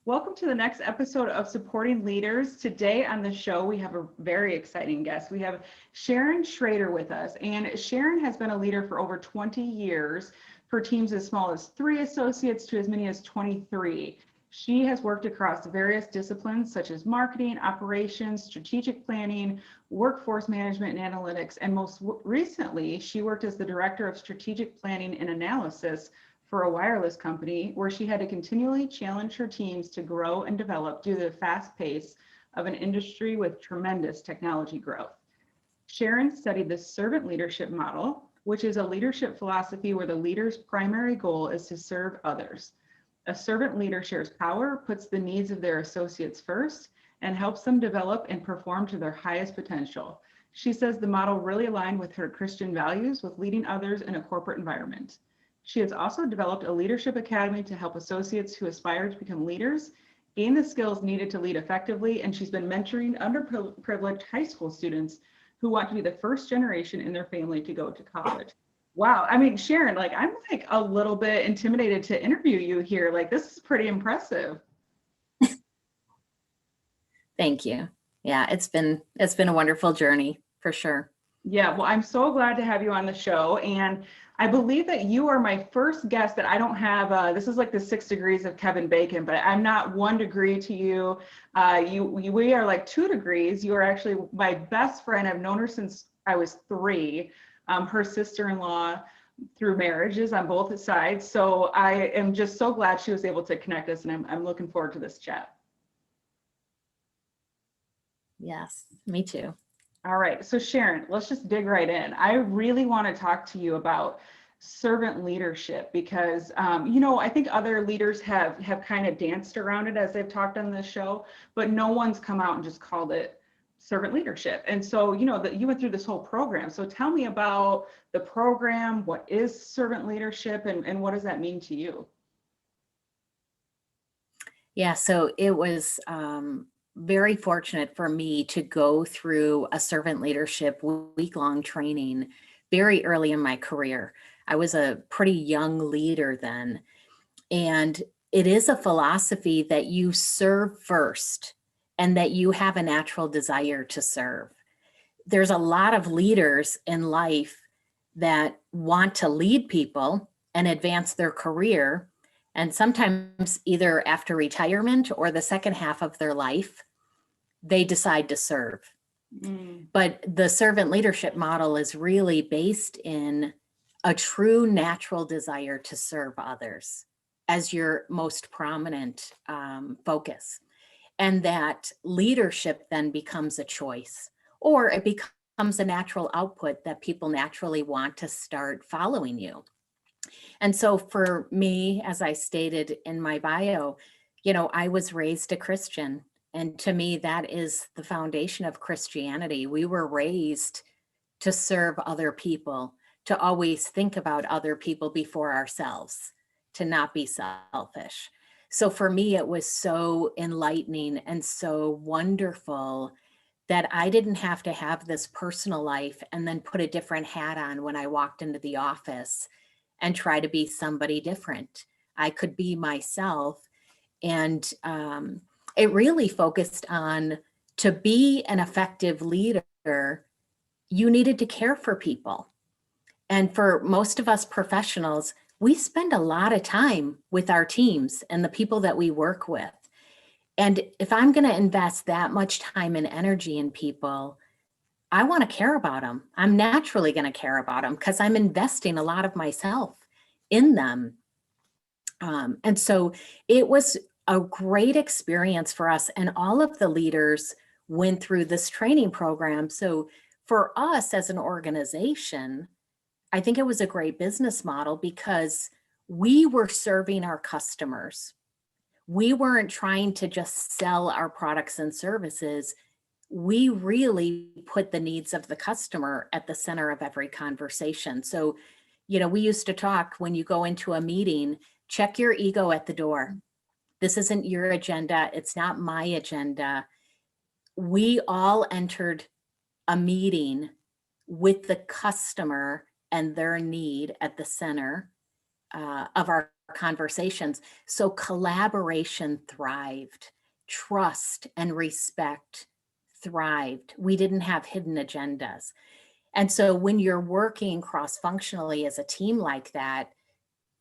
Welcome to the next episode of Supporting Leaders. Today on the show, we have a very exciting guest. We have Sharon Schrader with us, and Sharon has been a leader for over 20 years for teams as small as 3 associates to as many as 23. She has worked across various disciplines such as marketing, operations, strategic planning, workforce management, and analytics. And most recently, she worked as the director of strategic planning and analysis for a wireless company, where she had to continually challenge her teams to grow and develop due to the fast pace of an industry with tremendous technology growth. Sharon studied the servant leadership model, which is a leadership philosophy where the leader's primary goal is to serve others. A servant leader shares power, puts the needs of their associates first, and helps them develop and perform to their highest potential. She says the model really aligned with her Christian values with leading others in a corporate environment. She has also developed a leadership academy to help associates who aspire to become leaders gain the skills needed to lead effectively, and she's been mentoring underprivileged high school students who want to be the first generation in their family to go to college. Wow, I mean, Sharon, I'm a little bit intimidated to interview you here. This is pretty impressive. Thank you. Yeah, it's been a wonderful journey for sure. Yeah, well, I'm so glad to have you on the show. And I believe that you are my first guest that I don't have. This is like the 6 degrees of Kevin Bacon, but I'm not 1 degree to you. We are like 2 degrees. You are actually my best friend. I've known her since I was 3. Her sister-in-law through marriages on both sides. So I am just so glad she was able to connect us, and I'm looking forward to this chat. Yes, me too. All right, so Sharon, let's just dig right in. I really want to talk to you about servant leadership because, I think other leaders have kind of danced around it as they've talked on this show, but no one's come out and just called it servant leadership. And so, you went through this whole program. So tell me about the program. What is servant leadership, and what does that mean to you? Yeah, so it was very fortunate for me to go through a servant leadership week-long training very early in my career. I was a pretty young leader then. And it is a philosophy that you serve first and that you have a natural desire to serve. There's a lot of leaders in life that want to lead people and advance their career. And sometimes either after retirement or the second half of their life, they decide to serve. But the servant leadership model is really based in a true natural desire to serve others as your most prominent focus. And that leadership then becomes a choice, or it becomes a natural output that people naturally want to start following you. And so for me, as I stated in my bio, I was raised a Christian. And to me, that is the foundation of Christianity. We were raised to serve other people, to always think about other people before ourselves, to not be selfish. So for me, it was so enlightening and so wonderful that I didn't have to have this personal life and then put a different hat on when I walked into the office and try to be somebody different. I could be myself. And it really focused on, to be an effective leader, you needed to care for people. And for most of us professionals, we spend a lot of time with our teams and the people that we work with. And if I'm going to invest that much time and energy in people, I want to care about them. I'm naturally going to care about them because I'm investing a lot of myself in them. And so it was a great experience for us. And all of the leaders went through this training program. So for us as an organization, I think it was a great business model because we were serving our customers. We weren't trying to just sell our products and services. We really put the needs of the customer at the center of every conversation. So, we used to talk, when you go into a meeting, check your ego at the door. This isn't your agenda. It's not my agenda. We all entered a meeting with the customer and their need at the center of our conversations. So collaboration thrived, trust and respect thrived. We didn't have hidden agendas. And so when you're working cross-functionally as a team like that,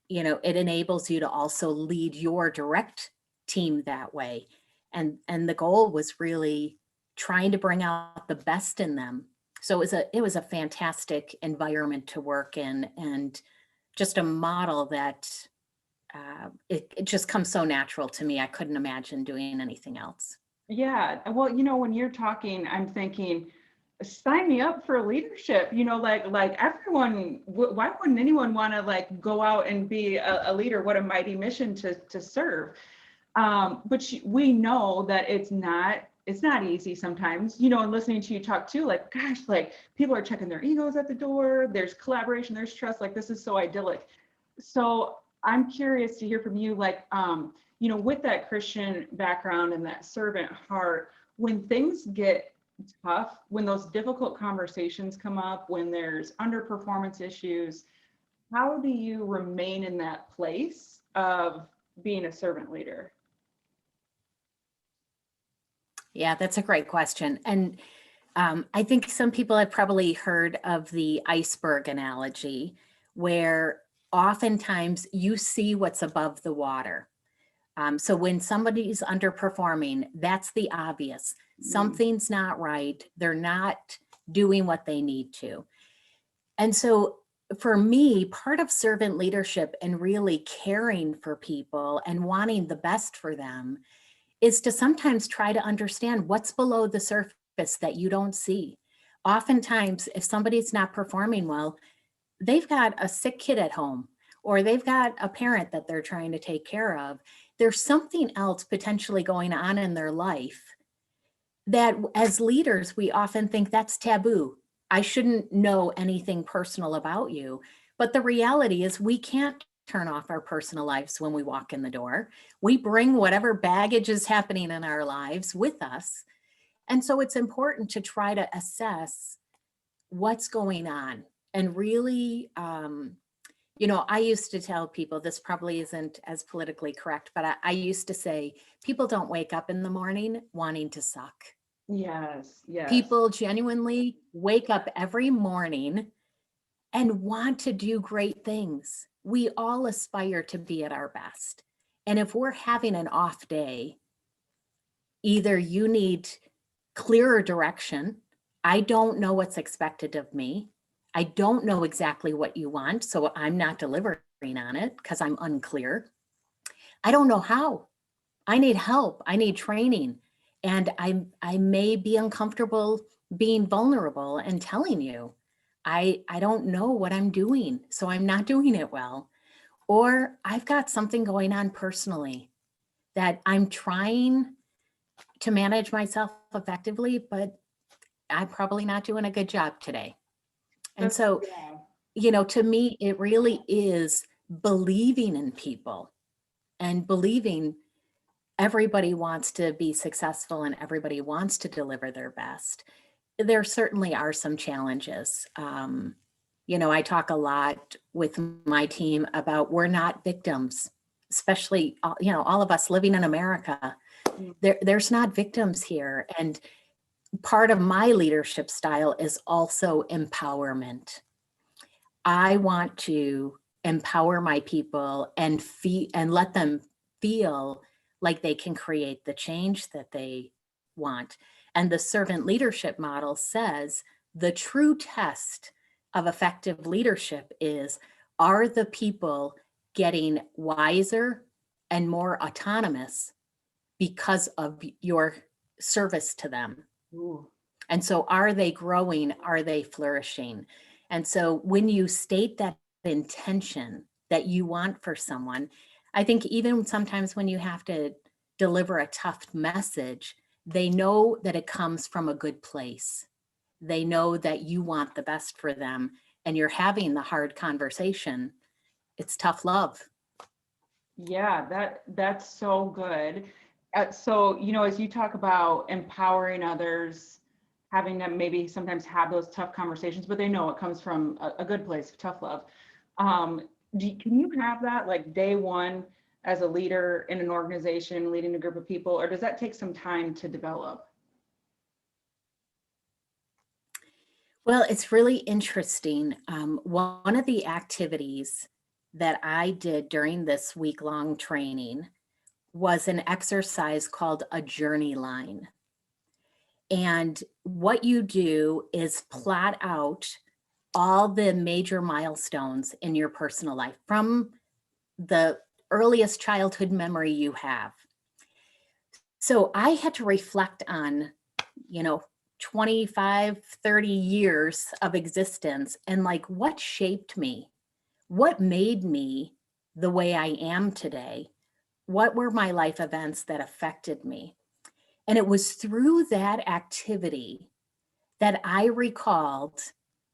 it enables you to also lead your direct team that way. And the goal was really trying to bring out the best in them. So it was a fantastic environment to work in, and just a model that it just comes so natural to me. I couldn't imagine doing anything else. Yeah. Well, when you're talking, I'm thinking, sign me up for leadership. Like everyone, why wouldn't anyone want to like go out and be a leader? What a mighty mission to serve. But we know that it's not easy sometimes, and listening to you talk too, like, gosh, like people are checking their egos at the door. There's collaboration, there's trust. Like this is so idyllic. So I'm curious to hear from you, like, with that Christian background and that servant heart, when things get tough, when those difficult conversations come up, when there's underperformance issues, how do you remain in that place of being a servant leader? Yeah, that's a great question. And I think some people have probably heard of the iceberg analogy, where oftentimes you see what's above the water. So when somebody's underperforming, that's the obvious. Something's not right. They're not doing what they need to. And so for me, part of servant leadership and really caring for people and wanting the best for them is to sometimes try to understand what's below the surface that you don't see. Oftentimes, if somebody's not performing well, they've got a sick kid at home, or they've got a parent that they're trying to take care of. There's something else potentially going on in their life that, as leaders, we often think that's taboo. I shouldn't know anything personal about you. But the reality is, we can't turn off our personal lives when we walk in the door. We bring whatever baggage is happening in our lives with us. And so it's important to try to assess what's going on and really, I used to tell people, this probably isn't as politically correct, but I used to say, people don't wake up in the morning wanting to suck. Yes, yes. People genuinely wake up every morning and want to do great things. We all aspire to be at our best. And if we're having an off day, either you need clearer direction. I don't know what's expected of me. I don't know exactly what you want, so I'm not delivering on it because I'm unclear. I don't know how. I need help. I need training. And I may be uncomfortable being vulnerable and telling you, I don't know what I'm doing, so I'm not doing it well. Or I've got something going on personally that I'm trying to manage myself effectively, but I'm probably not doing a good job today. And That's, so, yeah. to me, it really is believing in people and believing everybody wants to be successful and everybody wants to deliver their best. There certainly are some challenges. I talk a lot with my team about, we're not victims, especially, all of us living in America. There's not victims here. And part of my leadership style is also empowerment. I want to empower my people and let them feel like they can create the change that they want. And the servant leadership model says the true test of effective leadership is, are the people getting wiser and more autonomous because of your service to them? Ooh. And so, are they growing? Are they flourishing? And so when you state that intention that you want for someone, I think even sometimes when you have to deliver a tough message, they know that it comes from a good place. They know that you want the best for them and you're having the hard conversation. It's tough love. Yeah, that's so good. So, as you talk about empowering others, having them maybe sometimes have those tough conversations, but they know it comes from a good place, tough love. Um, Can you have that like day one as a leader in an organization, leading a group of people, or does that take some time to develop? Well, it's really interesting. One of the activities that I did during this week-long training was an exercise called a journey line. And what you do is plot out all the major milestones in your personal life from the earliest childhood memory you have. So I had to reflect on, you know, 25, 30 years of existence and like what shaped me, what made me the way I am today, what were my life events that affected me. And it was through that activity that I recalled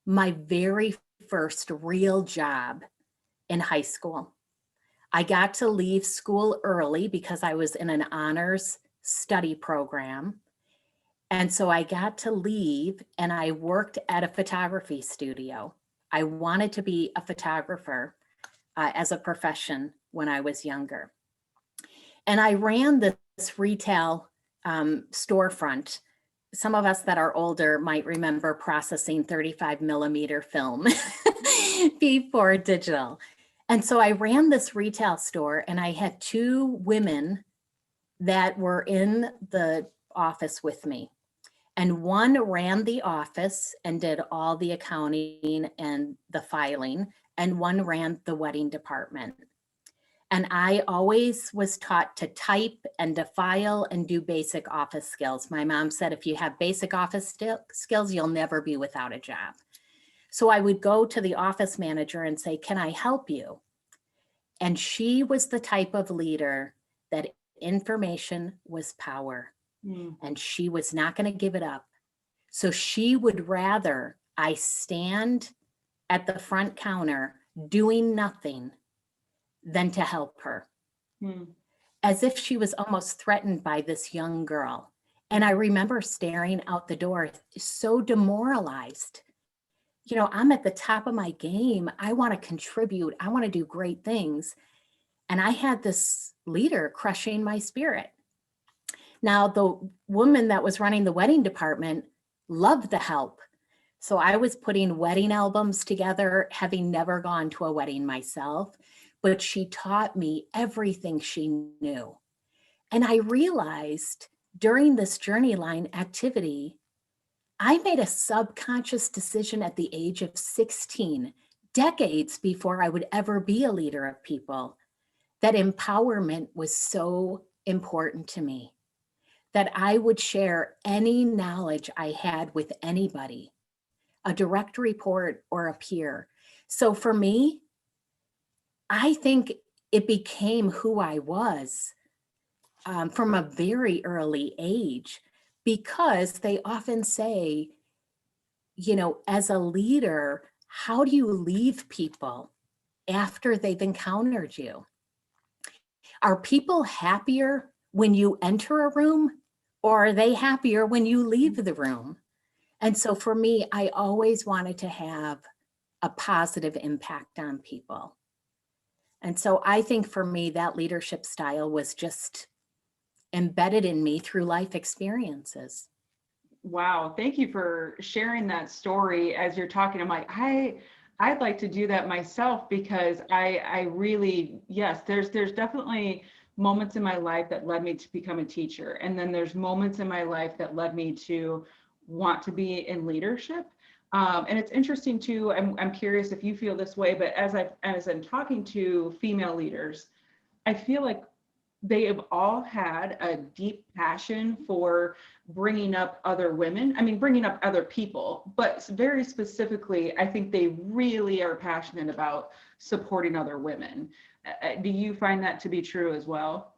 my very first real job in high school. I got to leave school early because I was in an honors study program. And so I got to leave and I worked at a photography studio. I wanted to be a photographer as a profession when I was younger. And I ran this retail storefront. Some of us that are older might remember processing 35 millimeter film before digital. And so I ran this retail store and I had two women that were in the office with me. And one ran the office and did all the accounting and the filing, and one ran the wedding department. And I always was taught to type and to file and do basic office skills. My mom said, if you have basic office skills, you'll never be without a job. So I would go to the office manager and say, can I help you? And she was the type of leader that information was power, and she was not going to give it up. So she would rather I stand at the front counter doing nothing than to help her, as if she was almost threatened by this young girl. And I remember staring out the door, so demoralized. You know, I'm at the top of my game. I want to contribute. I want to do great things. And I had this leader crushing my spirit. Now, the woman that was running the wedding department loved the help. So I was putting wedding albums together, having never gone to a wedding myself, but she taught me everything she knew. And I realized during this journey line activity, I made a subconscious decision at the age of 16, decades before I would ever be a leader of people, that empowerment was so important to me, that I would share any knowledge I had with anybody, a direct report or a peer. So for me, I think it became who I was from a very early age, because they often say, you know, as a leader, how do you leave people after they've encountered you? Are people happier when you enter a room, or are they happier when you leave the room? And so for me, I always wanted to have a positive impact on people. And so I think for me, that leadership style was just embedded in me through life experiences. Wow, thank you for sharing that story. As you're talking, I'm like, I'd like to do that myself, because I really, yes, there's definitely moments in my life that led me to become a teacher. And then there's moments in my life that led me to want to be in leadership. And it's interesting too, I'm curious if you feel this way, but as I'm talking to female leaders, I feel like they have all had a deep passion for bringing up other women. I mean, bringing up other people, but very specifically, I think they really are passionate about supporting other women. Do you find that to be true as well?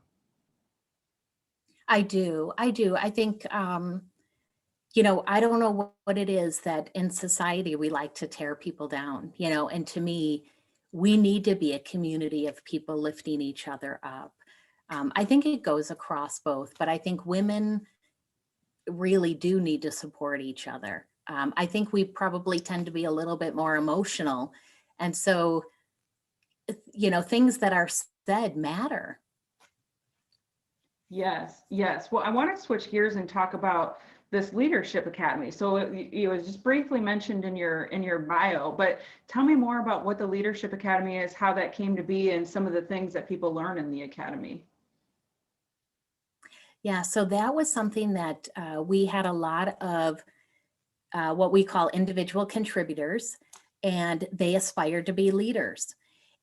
I do. I do. I think, you know, I don't know what it is that in society we like to tear people down, you know, and to me, we need to be a community of people lifting each other up. I think it goes across both, but I think women really do need to support each other. I think we probably tend to be a little bit more emotional. And so things that are said matter. Yes, yes. Well, I want to switch gears and talk about this leadership academy. So it was just briefly mentioned in your bio, but tell me more about what the leadership academy is, how that came to be, and some of the things that people learn in the academy. Yeah, so that was something that we had a lot of what we call individual contributors, and they aspired to be leaders.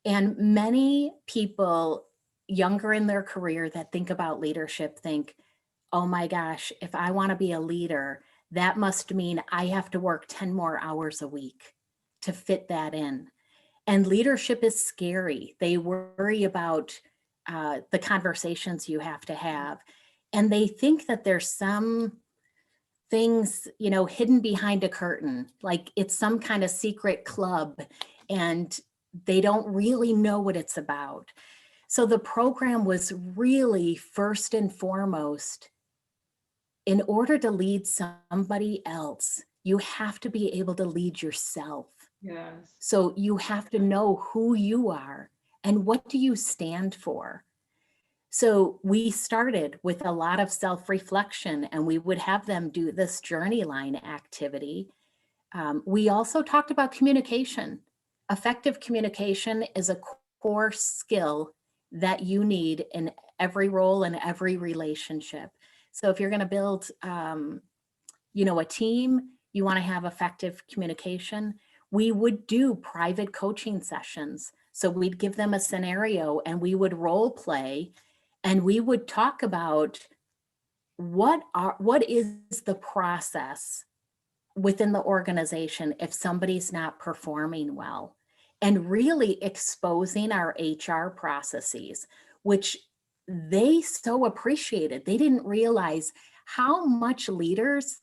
And many people younger in their career that think about leadership think, oh my gosh, if I want to be a leader, that must mean I have to work 10 more hours a week to fit that in. And leadership is scary. They worry about the conversations you have to have. And they think that there's some things, hidden behind a curtain, like it's some kind of secret club, and they don't really know what it's about. So the program was really first and foremost, in order to lead somebody else, you have to be able to lead yourself. Yes. So you have to know who you are and what do you stand for. So we started with a lot of self-reflection, and we would have them do this journey line activity. We also talked about communication. Effective communication is a core skill that you need in every role and every relationship. So if you're going to build, a team, you want to have effective communication. We would do private coaching sessions. So we'd give them a scenario and we would role play, and we would talk about what is the process within the organization if somebody's not performing well, and really exposing our HR processes, which they so appreciated. They didn't realize how much leaders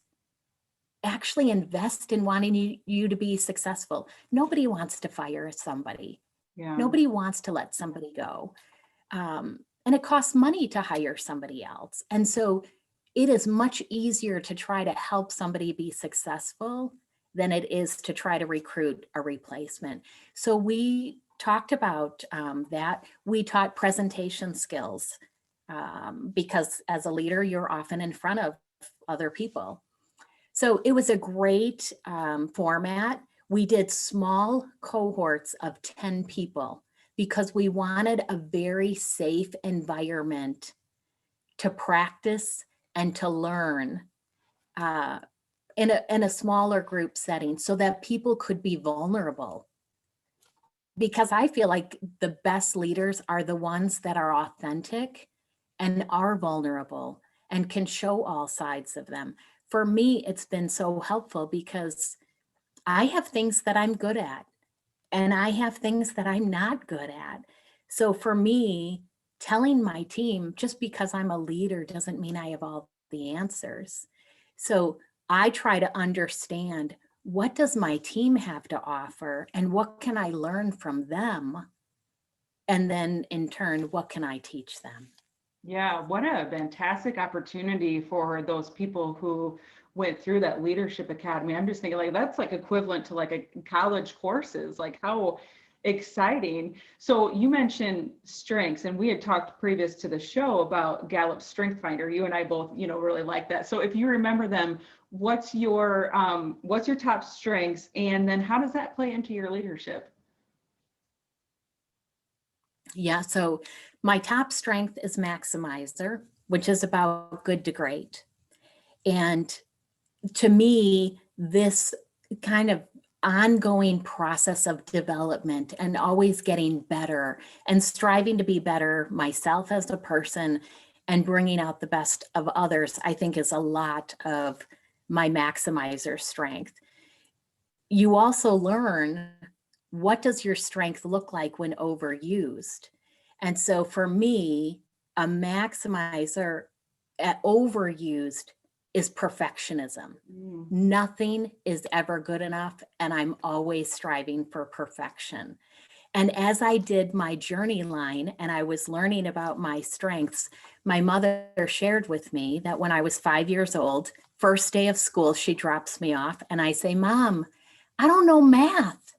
actually invest in wanting you to be successful. Nobody wants to fire somebody. Yeah. Nobody wants to let somebody go. And it costs money to hire somebody else. And so it is much easier to try to help somebody be successful than it is to try to recruit a replacement. So we talked about that. We taught presentation skills because as a leader, you're often in front of other people. So it was a great format. We did small cohorts of 10 people because we wanted a very safe environment to practice and to learn in a smaller group setting so that people could be vulnerable. Because I feel like the best leaders are the ones that are authentic and are vulnerable and can show all sides of them. For me, it's been so helpful because I have things that I'm good at and I have things that I'm not good at. So for me, telling my team, just because I'm a leader doesn't mean I have all the answers. So I try to understand, what does my team have to offer and what can I learn from them? And then in turn, what can I teach them? Yeah, what a fantastic opportunity for those people who went through that leadership academy. I'm just thinking like that's like equivalent to like a college courses, like how exciting. So you mentioned strengths, and we had talked previous to the show about Gallup's Strength Finder. You and I both, really like that. So if you remember them, what's your top strengths, and then how does that play into your leadership? Yeah, so my top strength is maximizer, which is about good to great. And to me, this kind of ongoing process of development and always getting better and striving to be better myself as a person and bringing out the best of others, I think is a lot of my maximizer strength. You also learn, what does your strength look like when overused? And so for me, a maximizer overused is perfectionism. Mm. Nothing is ever good enough, and I'm always striving for perfection. And as I did my journey line and I was learning about my strengths, my mother shared with me that when I was 5 years old, first day of school, she drops me off and I say, Mom, I don't know math.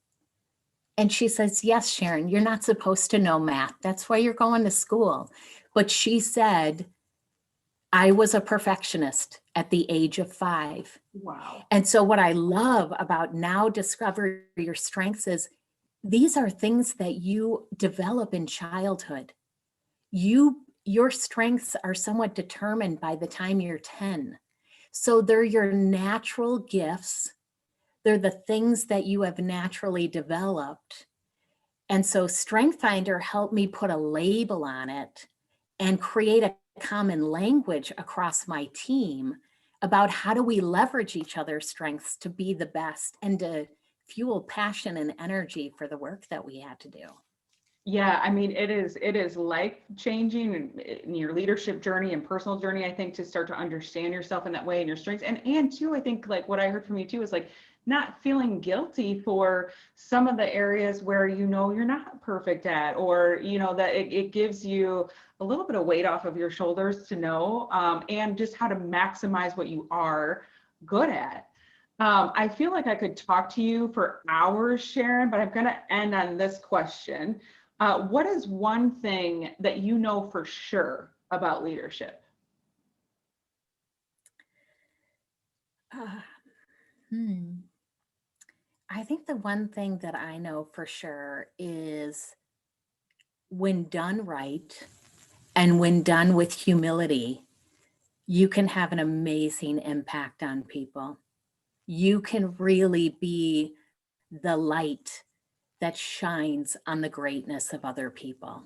And she says, yes, Sharon, you're not supposed to know math. That's why you're going to school. But she said, I was a perfectionist at the age of 5. Wow. And so what I love about now discover your strengths is these are things that you develop in childhood. Your strengths are somewhat determined by the time you're 10. So they're your natural gifts. They're the things that you have naturally developed. And so Strength Finder helped me put a label on it and create a common language across my team about how do we leverage each other's strengths to be the best and to fuel passion and energy for the work that we had to do. Yeah, I mean, it is life changing in your leadership journey and personal journey, I think, to start to understand yourself in that way and your strengths. And too, I think like what I heard from you too is like not feeling guilty for some of the areas where you know you're not perfect at, or you know that it gives you a little bit of weight off of your shoulders to know, and just how to maximize what you are good at. I feel like I could talk to you for hours, Sharon, but I'm going to end on this question. What is one thing that you know for sure about leadership? Uh, I think the one thing that I know for sure is when done right and when done with humility, you can have an amazing impact on people. You can really be the light that shines on the greatness of other people.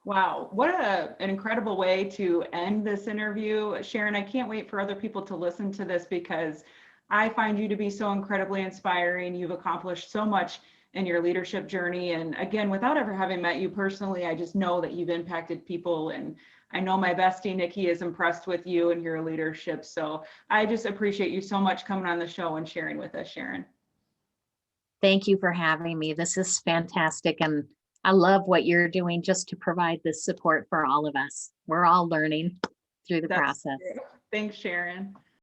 Wow, what an incredible way to end this interview. Sharon, I can't wait for other people to listen to this because I find you to be so incredibly inspiring. You've accomplished so much in your leadership journey. And again, without ever having met you personally, I just know that you've impacted people. And I know my bestie, Nikki, is impressed with you and your leadership. So I just appreciate you so much coming on the show and sharing with us, Sharon. Thank you for having me. This is fantastic. And I love what you're doing just to provide this support for all of us. We're all learning through the That's process. true. Thanks, Sharon.